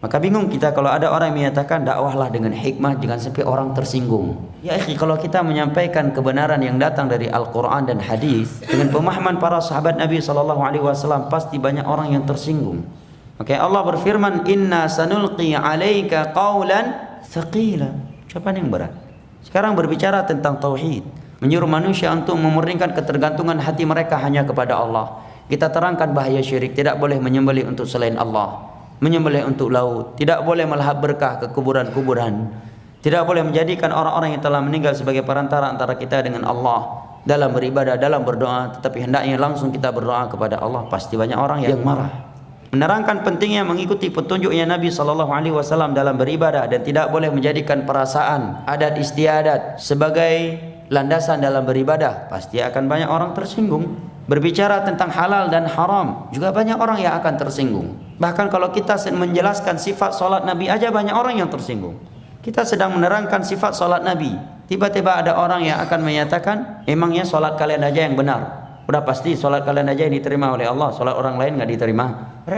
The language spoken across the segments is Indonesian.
Maka bingung kita kalau ada orang yang menyatakan dakwahlah dengan hikmah, jangan sampai orang tersinggung. Ya akhi, kalau kita menyampaikan kebenaran yang datang dari Al-Quran dan hadis dengan pemahaman para sahabat Nabi SAW, pasti banyak orang yang tersinggung. Maka Allah berfirman, inna sanulqi alaika qawlan thaqila. Ucapan yang berat. Sekarang berbicara tentang tauhid, menyuruh manusia untuk memurnikan ketergantungan hati mereka hanya kepada Allah. Kita terangkan bahaya syirik, tidak boleh menyembelih untuk selain Allah, menyembelih untuk laut, tidak boleh melahap berkah ke kuburan-kuburan, tidak boleh menjadikan orang-orang yang telah meninggal sebagai perantara antara kita dengan Allah dalam beribadah, dalam berdoa, tetapi hendaknya langsung kita berdoa kepada Allah. Pasti banyak orang yang marah. Menerangkan pentingnya mengikuti petunjuknya Nabi SAW dalam beribadah dan tidak boleh menjadikan perasaan, adat istiadat sebagai landasan dalam beribadah. Pasti akan banyak orang tersinggung. Berbicara tentang halal dan haram, juga banyak orang yang akan tersinggung. Bahkan kalau kita menjelaskan sifat solat Nabi aja banyak orang yang tersinggung. Kita sedang menerangkan sifat solat Nabi, tiba-tiba ada orang yang akan menyatakan, emangnya solat kalian aja yang benar? Udah pasti solat kalian aja yang diterima oleh Allah, solat orang lain nggak diterima.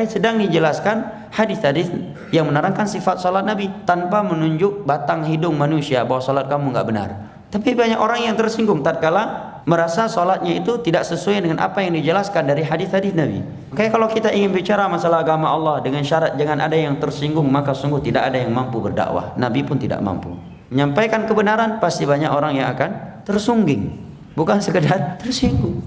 Sedang dijelaskan hadis-hadis yang menerangkan sifat solat Nabi tanpa menunjuk batang hidung manusia bahwa solat kamu nggak benar. Tapi banyak orang yang tersinggung tatkala merasa solatnya itu tidak sesuai dengan apa yang dijelaskan dari hadis-hadis Nabi. Oke, kalau kita ingin bicara masalah agama Allah dengan syarat jangan ada yang tersinggung, maka sungguh tidak ada yang mampu berdakwah. Nabi pun tidak mampu menyampaikan kebenaran. Pasti banyak orang yang akan tersungging, bukan sekedar tersinggung.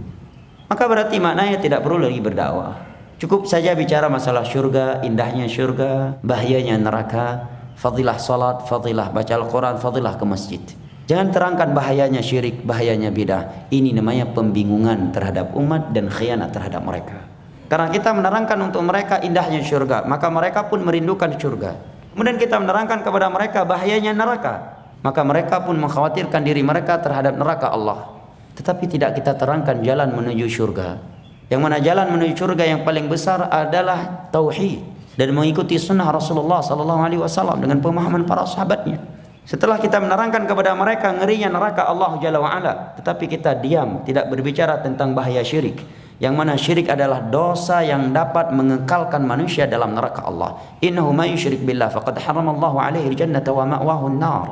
Maka berarti maknanya tidak perlu lagi berdakwah. Cukup saja bicara masalah syurga, indahnya syurga, bahayanya neraka, fadilah salat, fadilah baca Al-Quran, fadilah ke masjid. Jangan terangkan bahayanya syirik, bahayanya bidah. Ini namanya pembingungan terhadap umat dan khianat terhadap mereka. Karena kita menerangkan untuk mereka indahnya syurga, maka mereka pun merindukan syurga. Kemudian kita menerangkan kepada mereka bahayanya neraka, maka mereka pun mengkhawatirkan diri mereka terhadap neraka Allah. Tetapi tidak kita terangkan jalan menuju syurga. Yang mana jalan menuju syurga yang paling besar adalah tauhid dan mengikuti sunnah Rasulullah SAW dengan pemahaman para sahabatnya. Setelah kita menerangkan kepada mereka ngerinya neraka Allah Jalla wa'ala, tetapi kita diam, tidak berbicara tentang bahaya syirik, yang mana syirik adalah dosa yang dapat mengekalkan manusia dalam neraka Allah. Innahu may yusyrik billah faqad haramallahu alaihi al-jannata wa ma'wahu an-nar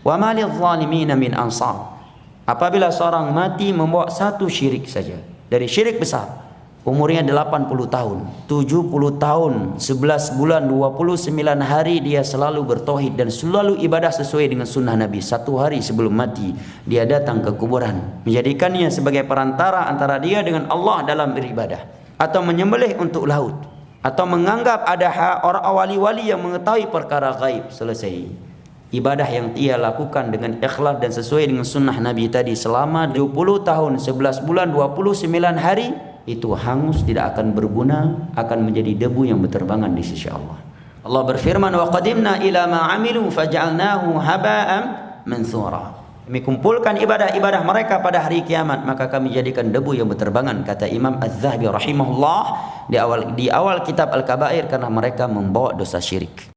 wa ma lidh-dhalimin min ansar. Apabila seorang mati membawa satu syirik saja dari syirik besar, umurnya 80 tahun, 70 tahun, 11 bulan, 29 hari dia selalu bertauhid dan selalu ibadah sesuai dengan sunnah Nabi. Satu hari sebelum mati dia datang ke kuburan, menjadikannya sebagai perantara antara dia dengan Allah dalam beribadah, atau menyembelih untuk laut, atau menganggap ada orang wali-wali yang mengetahui perkara gaib. Selesai. Ibadah yang ia lakukan dengan ikhlas dan sesuai dengan sunnah Nabi tadi selama 20 tahun, 11 bulan, 29 hari, itu hangus, tidak akan berguna, akan menjadi debu yang berterbangan di sisi Allah. Allah berfirman, wa qadimna ila ma amilu faj'alnahu haba'an mansura. Kami kumpulkan ibadah-ibadah mereka pada hari kiamat, maka kami jadikan debu yang berterbangan, kata Imam Az-Zahabi rahimahullah di awal kitab Al-Kabair, karena mereka membawa dosa syirik.